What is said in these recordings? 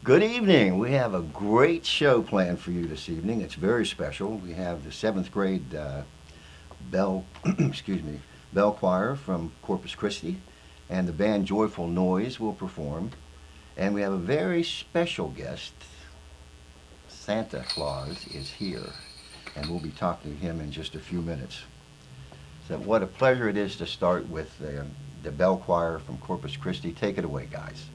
Good evening. We have a great show planned for you this evening. It's very special. We have the seventh grade bell, excuse me, bell choir from Corpus Christi, and the band Joyful Noise will perform. And we have a very special guest. Santa Claus is here, and we'll be talking to him in just a few minutes. So, what a pleasure it is to start with the bell choir from Corpus Christi. Take it away, guys.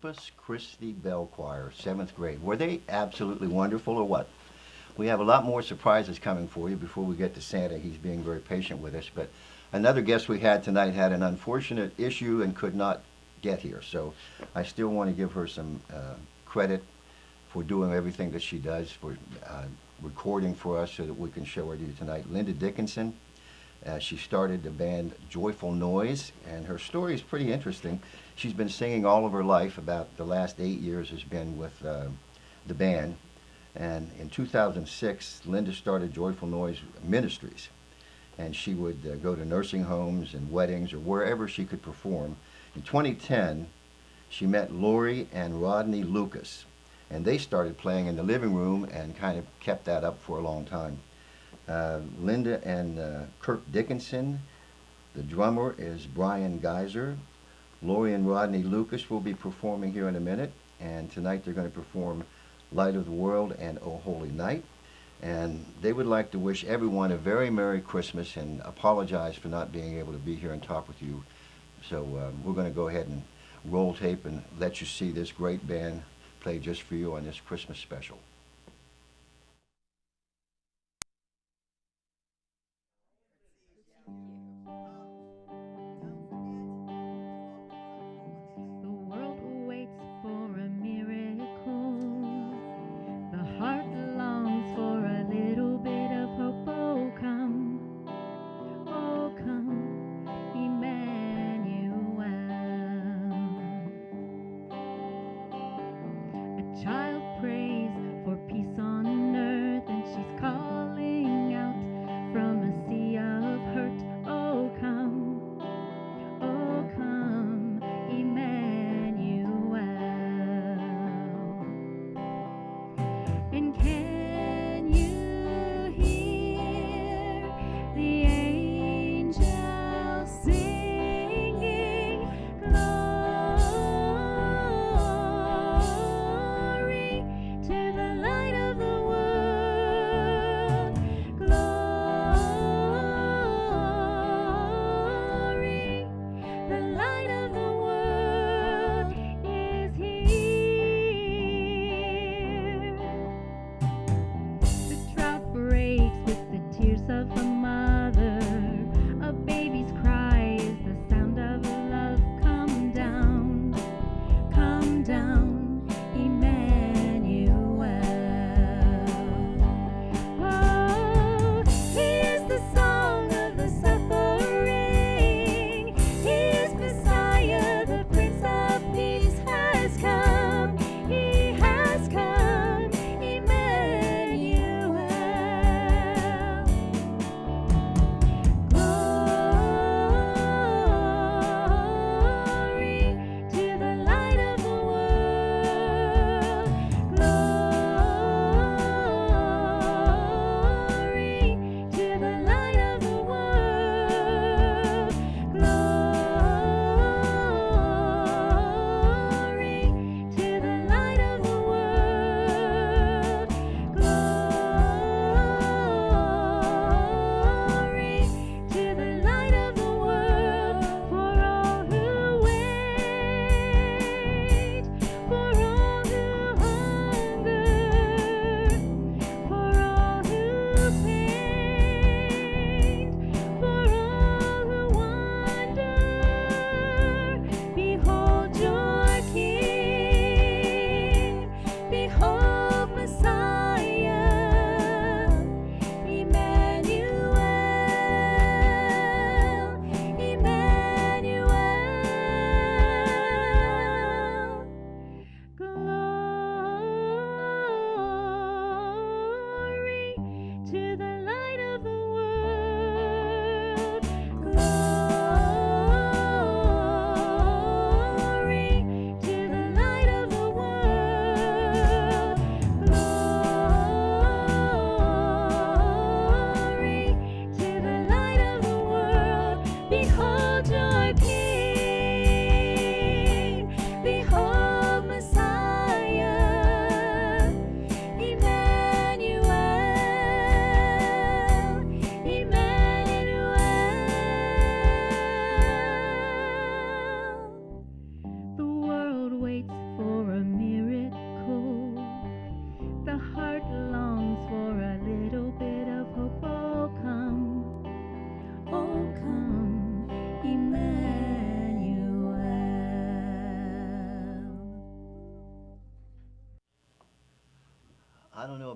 Corpus Christi Bell Choir, 7th grade. Were they absolutely wonderful or what? We have a lot more surprises coming for you before we get to Santa. He's being very patient with us. But another guest we had tonight had an unfortunate issue and could not get here. So I still want to give her some credit for doing everything that she does, for recording for us so that we can show her to you tonight. Linda Dickinson. She started the band Joyful Noise, and her story is pretty interesting. She's been singing all of her life. About the last 8 years has been with the band. And in 2006, Linda started Joyful Noise Ministries. And she would go to nursing homes and weddings or wherever she could perform. In 2010, she met Lori and Rodney Lucas. And they started playing in the living room and kind of kept that up for a long time. Linda and Kirk Dickinson. The drummer is Brian Geiser. Lori and Rodney Lucas will be performing here in a minute, and tonight they're going to perform Light of the World and O Holy Night. And they would like to wish everyone a very Merry Christmas and apologize for not being able to be here and talk with you. So we're going to go ahead and roll tape and let you see this great band play just for you on this Christmas special.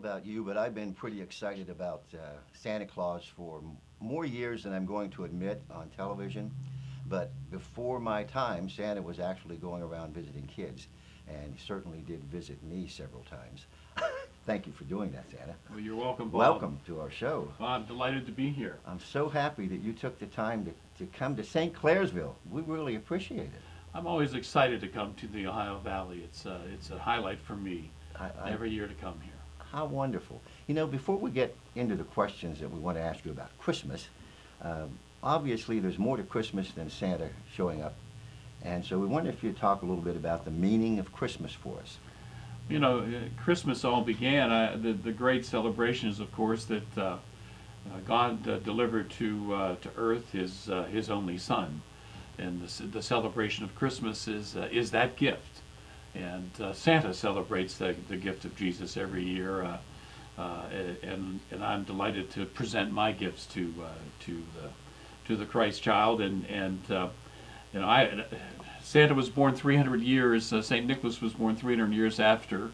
about you, but I've been pretty excited about Santa Claus for more years than I'm going to admit on television. But before my time, Santa was actually going around visiting kids, and he certainly did visit me several times. Thank you for doing that, Santa. Well, you're welcome, Bob. Welcome to our show. Well, I'm delighted to be here. I'm so happy that you took the time to come to St. Clairsville. We really appreciate it. I'm always excited to come to the Ohio Valley. It's a highlight for me every year to come here. How wonderful. You know, before we get into the questions that we want to ask you about Christmas, obviously there's more to Christmas than Santa showing up. And so we wonder if you'd talk a little bit about the meaning of Christmas for us. You know, Christmas all began, the great celebration is, of course, that God delivered to earth his only Son. And the celebration of Christmas is that gift. And Santa celebrates the gift of Jesus every year. And I'm delighted to present my gifts to the Christ child. And you know, Santa was born 300 years, St. Nicholas was born 300 years after,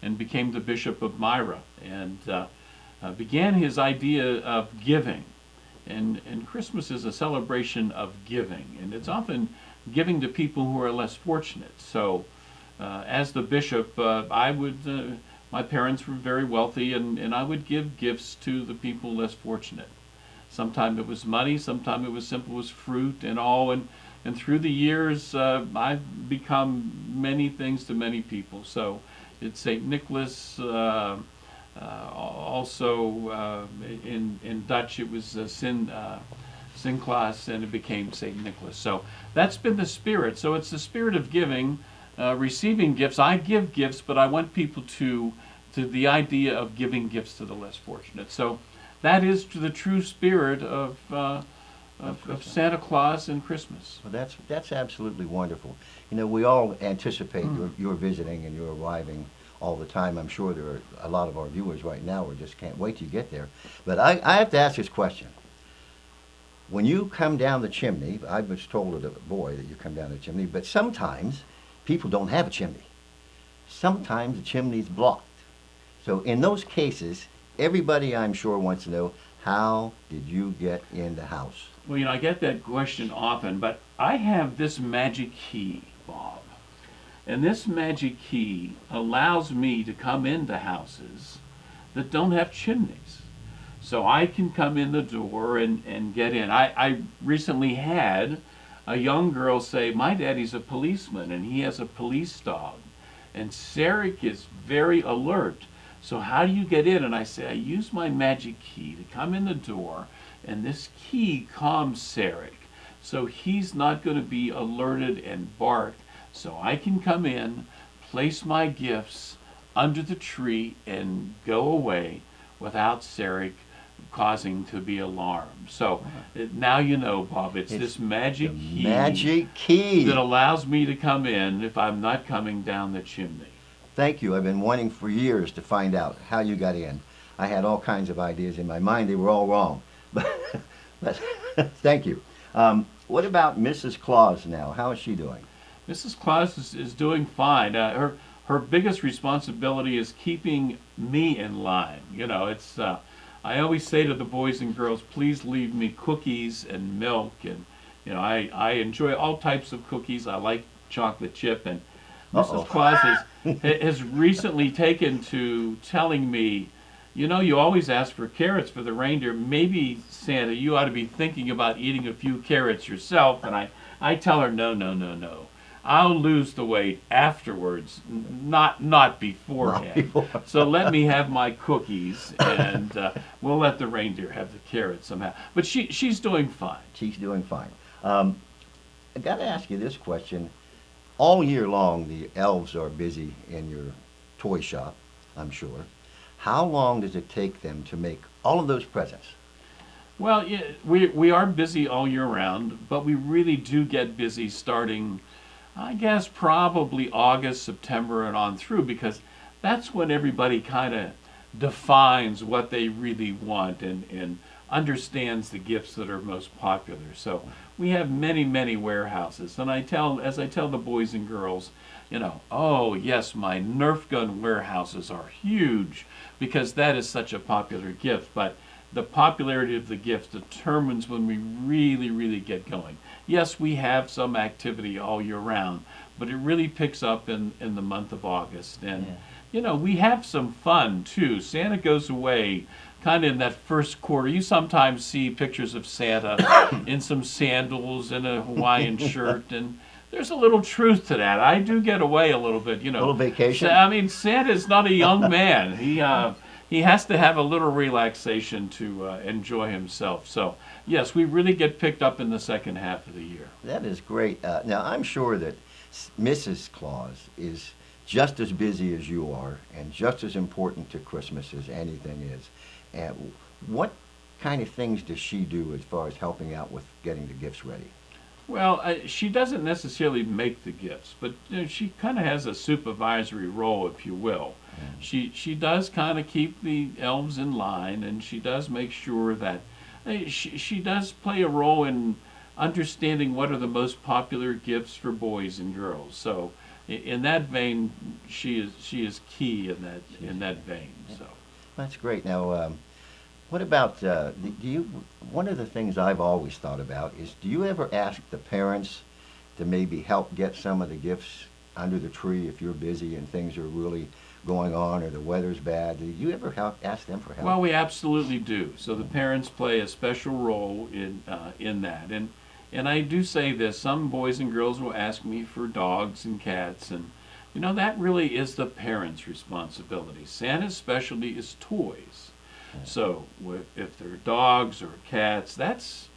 and became the Bishop of Myra, and began his idea of giving. And Christmas is a celebration of giving, and it's often giving to people who are less fortunate. So as the bishop, my parents were very wealthy, and I would give gifts to the people less fortunate. Sometimes it was money, sometimes it was simple as fruit and all. And through the years, I've become many things to many people. So it's St. Nicholas, also in Dutch it was Sinterklaas, and it became St. Nicholas. So that's been the spirit. So it's the spirit of giving, receiving gifts. I give gifts, but I want people to the idea of giving gifts to the less fortunate. So that is the true spirit of Santa Claus and Christmas. Well, that's absolutely wonderful. You know, we all anticipate your visiting and your arriving all the time. I'm sure there are a lot of our viewers right now who just can't wait to get there. But I have to ask this question. When you come down the chimney, I was told as a boy that you come down the chimney, but sometimes people don't have a chimney. Sometimes the chimney's blocked. So in those cases, everybody I'm sure wants to know, how did you get in the house? Well, you know, I get that question often, but I have this magic key, Bob. And this magic key allows me to come into houses that don't have chimneys. So I can come in the door and get in. I recently had a young girl say, my daddy's a policeman and he has a police dog. And Sarek is very alert. So how do you get in? And I say, I use my magic key to come in the door, and this key calms Sarek. So he's not going to be alerted and bark. So I can come in, place my gifts under the tree, and go away without Sarek causing to be alarmed. So now you know, Bob, it's this magic key that allows me to come in if I'm not coming down the chimney. Thank you. I've been wanting for years to find out how you got in. I had all kinds of ideas in my mind. They were all wrong. But thank you. What about Mrs. Claus now? How is she doing? Mrs. Claus is doing fine. Her biggest responsibility is keeping me in line. You know, it's I always say to the boys and girls, please leave me cookies and milk. And you know, I enjoy all types of cookies. I like chocolate chip, and Mrs. Claus has recently taken to telling me, you know, you always ask for carrots for the reindeer. Maybe, Santa, you ought to be thinking about eating a few carrots yourself. And I tell her, no. I'll lose the weight afterwards, not beforehand. So let me have my cookies, and we'll let the reindeer have the carrots somehow. But she's doing fine. She's doing fine. I got to ask you this question. All year long, the elves are busy in your toy shop, I'm sure. How long does it take them to make all of those presents? Well, yeah, we are busy all year round, but we really do get busy starting, I guess, probably August, September, and on through, because that's when everybody kind of defines what they really want and understands the gifts that are most popular. So we have many warehouses, and as I tell the boys and girls, oh yes, my Nerf gun warehouses are huge because that is such a popular gift. But the popularity of the gift determines when we really, really get going. Yes, we have some activity all year round, but it really picks up in the month of August. And, Yeah. we have some fun too. Santa goes away kind of in that first quarter. You sometimes see pictures of Santa in some sandals and a Hawaiian shirt, and there's a little truth to that. I do get away a little bit. Little vacation? I mean, Santa's not a young man. He has to have a little relaxation to enjoy himself. So, yes, we really get picked up in the second half of the year. That is great. Now, I'm sure that Mrs. Claus is just as busy as you are and just as important to Christmas as anything is. And what kind of things does she do as far as helping out with getting the gifts ready? Well, she doesn't necessarily make the gifts, but she kind of has a supervisory role, if you will. She does kind of keep the elves in line, and she does make sure that she does play a role in understanding what are the most popular gifts for boys and girls. So, in that vein, she is key in that vein. So. That's great. Now, what about, one of the things I've always thought about is, do you ever ask the parents to maybe help get some of the gifts under the tree if you're busy and things are really going on or the weather's bad? Do you ever ask them for help? Well, we absolutely do. So the parents play a special role in that. And I do say this, some boys and girls will ask me for dogs and cats, and that really is the parents' responsibility. Santa's specialty is toys. So if they're dogs or cats, that's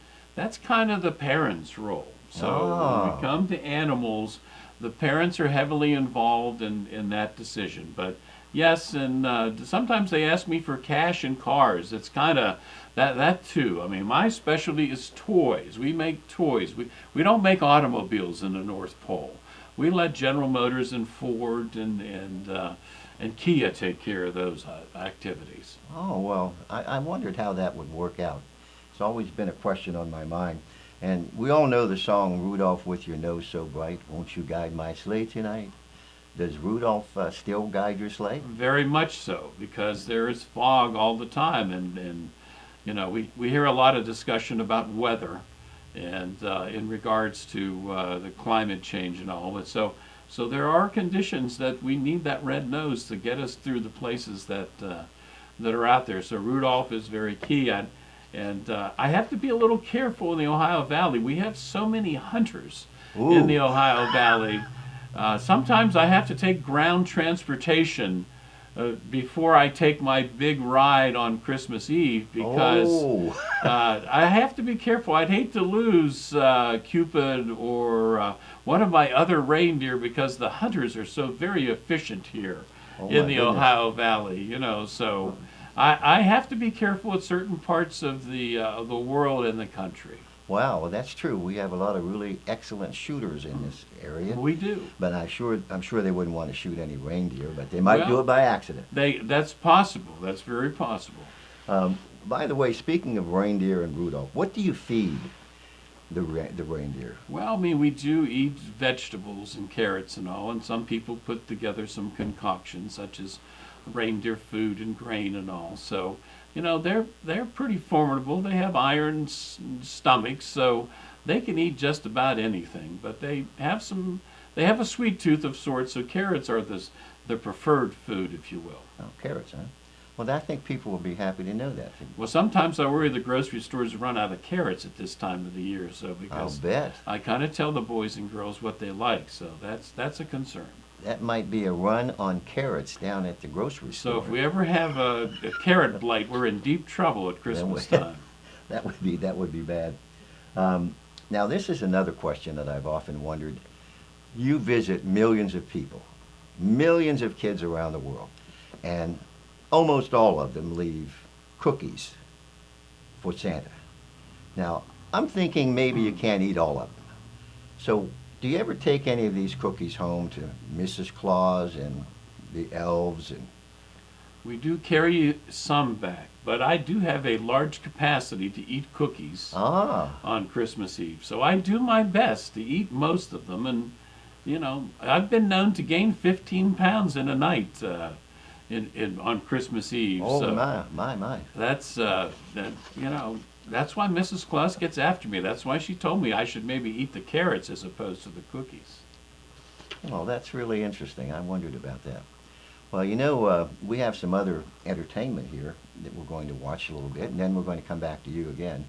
kind of the parents' role. So when we come to animals, the parents are heavily involved in that decision. But yes, and sometimes they ask me for cash and cars. It's kind of that too. I mean, my specialty is toys. We make toys. We don't make automobiles in the North Pole. We let General Motors and Ford and Kia take care of those activities. Oh, well, I wondered how that would work out. It's always been a question on my mind. And we all know the song, Rudolph with Your Nose So Bright, Won't You Guide My Sleigh Tonight? Does Rudolph still guide your sleigh? Very much so, because there is fog all the time, and we hear a lot of discussion about weather, and in regards to the climate change and all. But so there are conditions that we need that red nose to get us through the places that are out there. So Rudolph is very key. And I have to be a little careful in the Ohio Valley. We have so many hunters in the Ohio Valley. Sometimes I have to take ground transportation before I take my big ride on Christmas Eve because I have to be careful. I'd hate to lose Cupid or one of my other reindeer because the hunters are so very efficient here in the Ohio Valley. So I have to be careful at certain parts of the world and the country. Wow, well, that's true. We have a lot of really excellent shooters in this area. We do. But I'm sure they wouldn't want to shoot any reindeer, but they might do it by accident. That's possible. That's very possible. By the way, speaking of reindeer and Rudolph, what do you feed the reindeer? Well, I mean, we do eat vegetables and carrots and all, and some people put together some concoctions such as reindeer food and grain and all. So, they're pretty formidable. They have iron stomachs, so they can eat just about anything. But they have a sweet tooth of sorts. So carrots are the preferred food, if you will. Oh, carrots, huh? Well, I think people will be happy to know that. Well, sometimes I worry the grocery stores run out of carrots at this time of the year. So because I'll bet. I kind of tell the boys and girls what they like. So that's a concern. That might be a run on carrots down at the grocery store. So if we ever have a carrot blight, we're in deep trouble at Christmas time. That would be bad. Now, this is another question that I've often wondered. You visit millions of people, millions of kids around the world, and almost all of them leave cookies for Santa. Now, I'm thinking maybe you can't eat all of them. So, do you ever take any of these cookies home to Mrs. Claus and the elves? And we do carry some back, but I do have a large capacity to eat cookies on Christmas Eve. So I do my best to eat most of them, and you know, I've been known to gain 15 pounds in a night on Christmas Eve. Oh, So my. that's that you know that's why Mrs. Claus gets after me. That's why she told me I should maybe eat the carrots as opposed to the cookies. Well, that's really interesting. I wondered about that. Well, we have some other entertainment here that we're going to watch a little bit, and then we're going to come back to you again.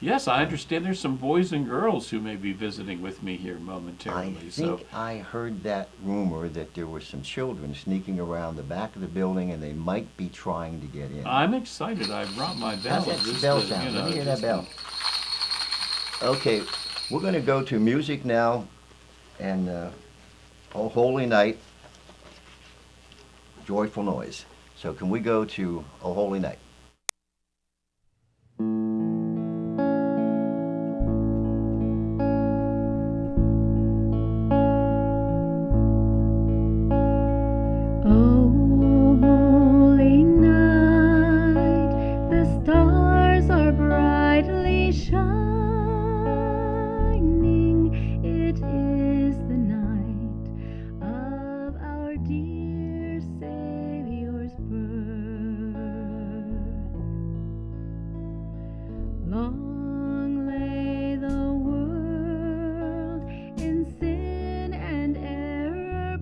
Yes, I understand there's some boys and girls who may be visiting with me here I momentarily. think I heard that rumor that there were some children sneaking around the back of the building, and they might be trying to get in. I'm excited. I brought my bell. How's that just bell to, sound? you know, Let me hear that just to- bell. Okay, we're going to go to music now, and Oh Holy Night, Joyful Noise. So can we go to Oh Holy Night? Oh, holy night, the stars are brightly shining. It is the night of our dear Savior's birth. Long lay the world in sin and error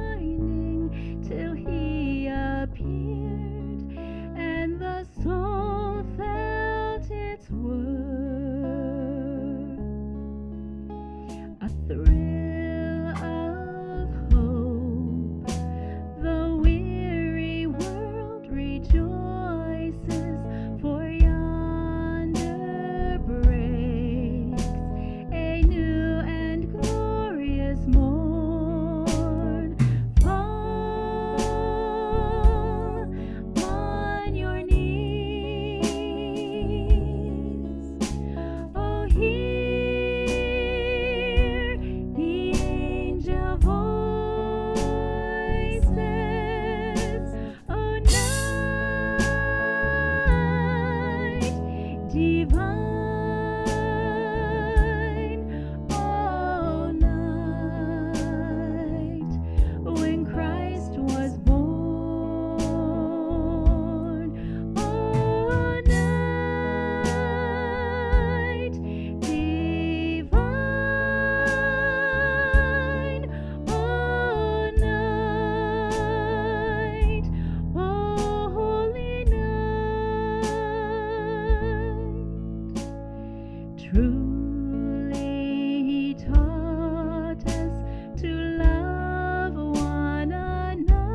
pining, till he appeared and the soul felt its worth. A thrill of hope, the weary world rejoices, for yonder breaks a new and glorious morn. Fall on your knees. Oh, hear the angel voices. Oh, night divine. Oh, night when Christ was born. Oh, night divine. Oh, night, oh, holy night. Truly he taught us to love one another.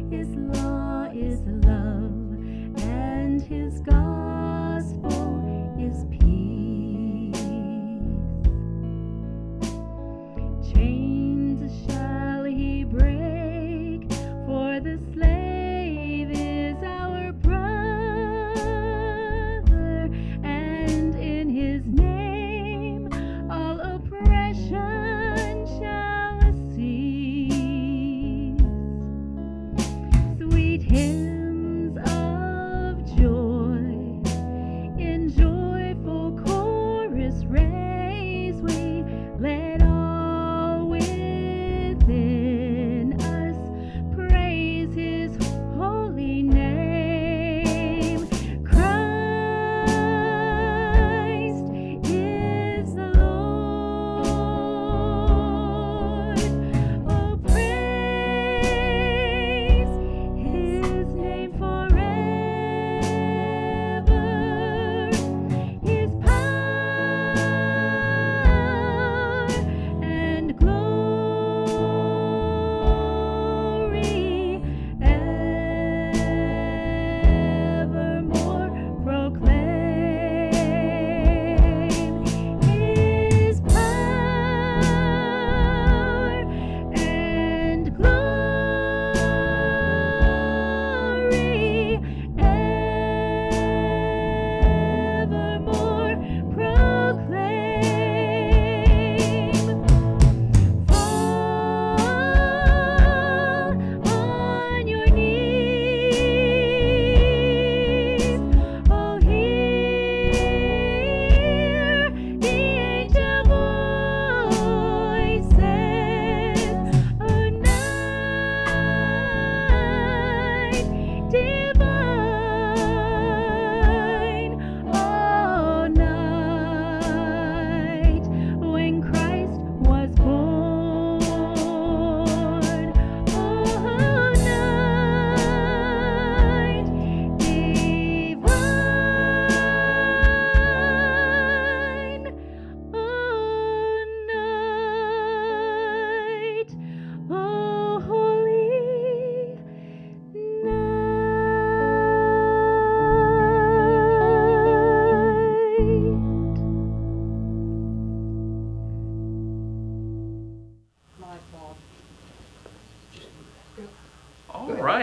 His law is love, and his gospel is peace. Chains shall he break, for the slave is our brother, and in his name all oppression shall cease. Sweet hymns of joy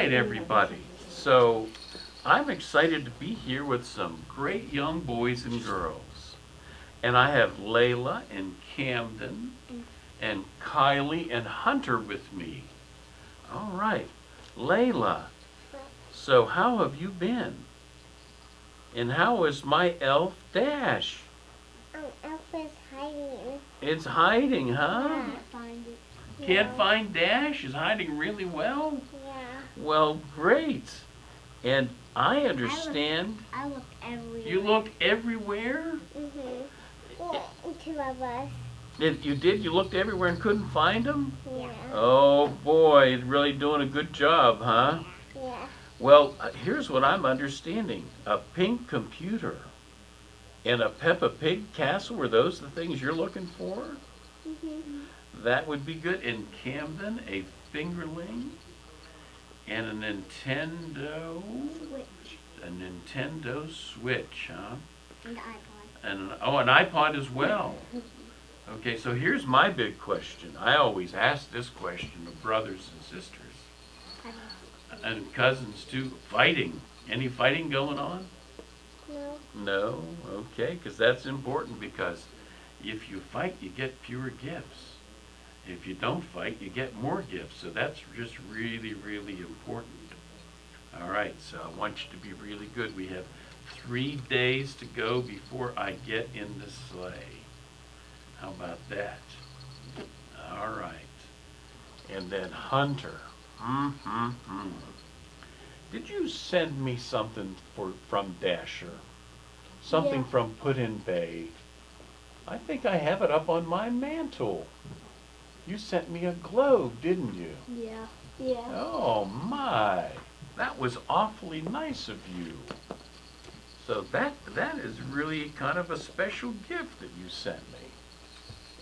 right, everybody. So I'm excited to be here with some great young boys and girls. And I have Layla and Camden and Kylie and Hunter with me. All right, Layla, so how have you been? And how is my elf Dash? Elf is hiding. It's hiding, huh? Can't find it. Can't find Dash? Is hiding really well? Yeah. Well, great. And I understand I looked everywhere. you looked everywhere? Yeah, two of us. You did? You looked everywhere and couldn't find them? Yeah. Oh boy, really doing a good job, huh? Yeah. Well, here's what I'm understanding. A pink computer and a Peppa Pig castle, were those the things you're looking for? That would be good. And Camden, a fingerling and a Nintendo Switch Switch, huh? and iPod. And an iPod as well. Okay, so here's my big question. I always ask this question of brothers and sisters and cousins too. Fighting. Any fighting going on? No. No? Okay, because that's important, because if you fight, you get fewer gifts. If you don't fight, you get more gifts. So that's just really, really important. All right, so I want you to be really good. We have 3 days to go before I get in the sleigh. How about that? All right. And then Hunter. Did you send me something from Dasher? Something Yeah. from Put-in-Bay? I think I have it up on my mantle. You sent me a globe, didn't you? Yeah. Yeah. Oh my, that was awfully nice of you. So that is really kind of a special gift that you sent me.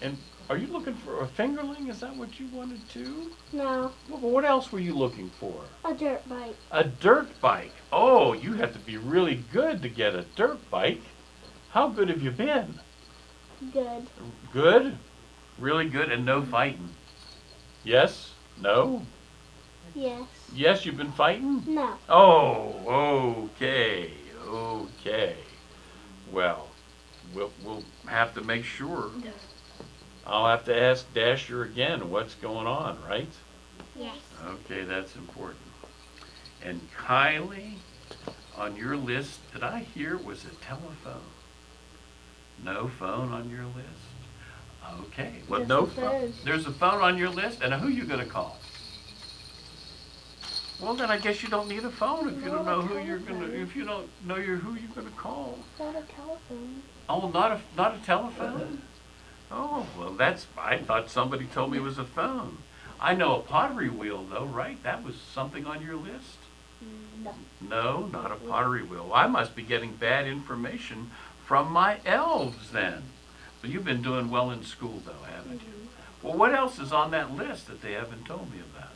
And are you looking for a fingerling? Is that what you wanted to? No. Well, what else were you looking for? A dirt bike. A dirt bike. Oh, you have to be really good to get a dirt bike. How good have you been? Good. Good? Really good, and no fighting? Yes? No? Yes. Yes, you've been fighting? No. Oh, okay, okay. Well, we'll have to make sure. I'll have to ask Dasher again what's going on, right? Yes. Okay, that's important. And Kylie, on your list, did I hear was a telephone? No phone on your list? Okay, well, There's no a phone. phone. There's a phone on your list, and who you gonna call? Well, then I guess you don't need a phone if you don't know who you're gonna, if you don't know who you're gonna call. Not a telephone. Oh, not a telephone? Oh, well, I thought somebody told me it was a phone. I know a pottery wheel though, right? That was something on your list? No. No, not a pottery wheel. I must be getting bad information from my elves then. So you've been doing well in school though, haven't you? Well, what else is on that list that they haven't told me about?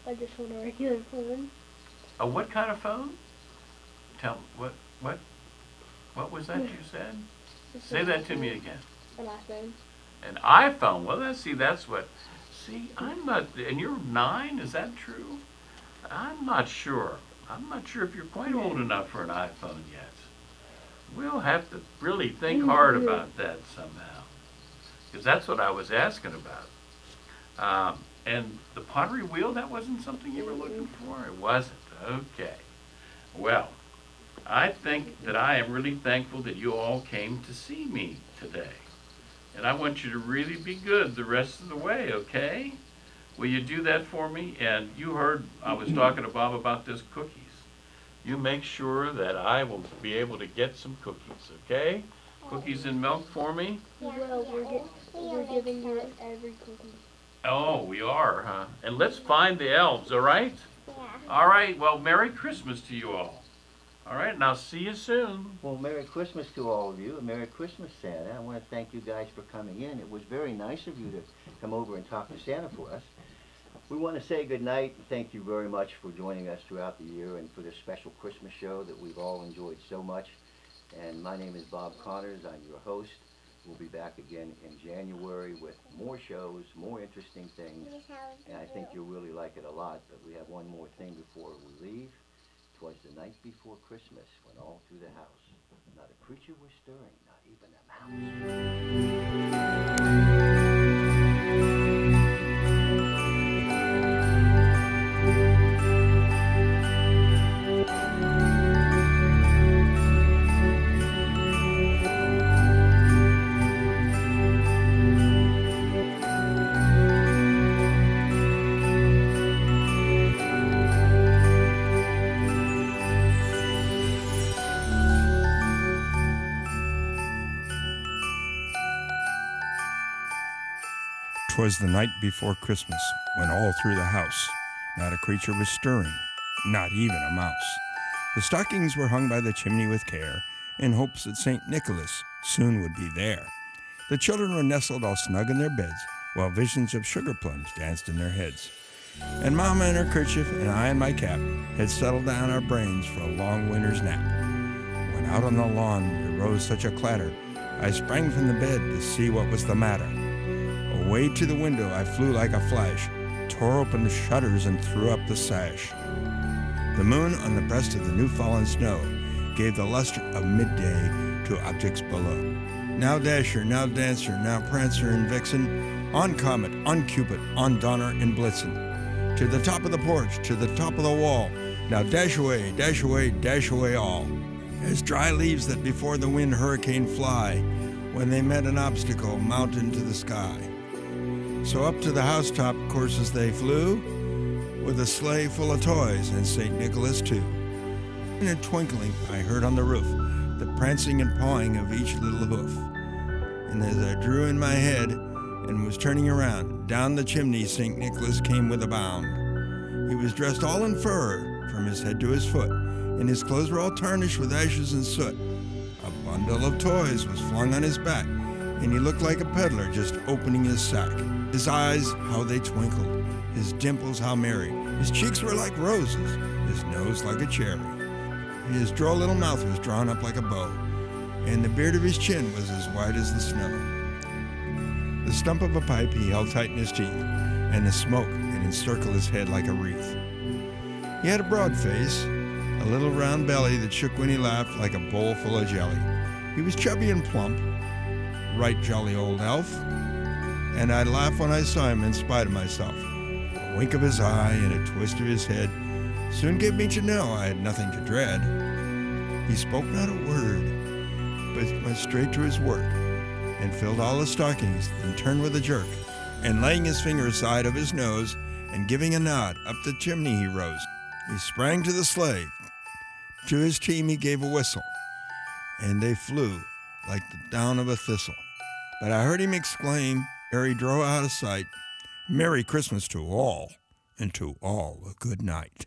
I just want a regular phone. Oh, what kind of phone? What was that you said? Say that to me again. An iPhone. An iPhone. Well, that's what. See, I'm not. And you're 9. Is that true? I'm not sure. I'm not sure if you're quite old enough for an iPhone yet. We'll have to really think hard about that somehow, because that's what I was asking about. And the pottery wheel, that wasn't something you were looking for? It wasn't. Okay. Well, I think that I am really thankful that you all came to see me today. And I want you to really be good the rest of the way, okay? Will you do that for me? And you heard I was talking to Bob about those cookies. You make sure that I will be able to get some cookies, okay? Cookies and milk for me? Well, we're giving you every cookie. Oh, we are, huh? And let's find the elves, all right? Yeah. All right, well, Merry Christmas to you all. All right, and I'll see you soon. Well, Merry Christmas to all of you, and Merry Christmas, Santa. I want to thank you guys for coming in. It was very nice of you to come over and talk to Santa for us. We want to say good night and thank you very much for joining us throughout the year and for this special Christmas show that we've all enjoyed so much. And my name is Bob Connors. I'm your host. We'll be back again in January with more shows, more interesting things, and I think you'll really like it a lot. But we have one more thing before we leave. 'Twas the night before Christmas when all through the house not a creature was stirring, not even a mouse. 'Twas the night before Christmas, when all through the house not a creature was stirring, not even a mouse. The stockings were hung by the chimney with care, in hopes that St. Nicholas soon would be there. The children were nestled all snug in their beds, while visions of sugar plums danced in their heads. And Mama in her kerchief and I in my cap had settled down our brains for a long winter's nap. When out on the lawn there rose such a clatter, I sprang from the bed to see what was the matter. Away to the window I flew like a flash, tore open the shutters and threw up the sash. The moon on the breast of the new-fallen snow gave the luster of midday to objects below. Now Dasher, now Dancer, now Prancer and Vixen, on Comet, on Cupid, on Donner and Blitzen. To the top of the porch, to the top of the wall, now dash away, dash away, dash away all. As dry leaves that before the wind hurricane fly, when they met an obstacle, mountain to the sky. So up to the housetop courses they flew, with a sleigh full of toys and St. Nicholas too. In a twinkling I heard on the roof the prancing and pawing of each little hoof. And as I drew in my head and was turning around, down the chimney St. Nicholas came with a bound. He was dressed all in fur from his head to his foot, and his clothes were all tarnished with ashes and soot. A bundle of toys was flung on his back, and he looked like a peddler just opening his sack. His eyes, how they twinkled, his dimples how merry, his cheeks were like roses, his nose like a cherry. His droll little mouth was drawn up like a bow, and the beard of his chin was as white as the snow. The stump of a pipe he held tight in his teeth, and the smoke had encircled his head like a wreath. He had a broad face, a little round belly that shook when he laughed like a bowl full of jelly. He was chubby and plump, right jolly old elf, and I'd laugh when I saw him in spite of myself. A wink of his eye and a twist of his head soon gave me to know I had nothing to dread. He spoke not a word, but went straight to his work, and filled all the stockings, then turned with a jerk, and laying his finger aside of his nose, and giving a nod, up the chimney he rose. He sprang to the sleigh. To his team he gave a whistle, and they flew like the down of a thistle. But I heard him exclaim, ere he drove out of sight, "Merry Christmas to all, and to all a good night."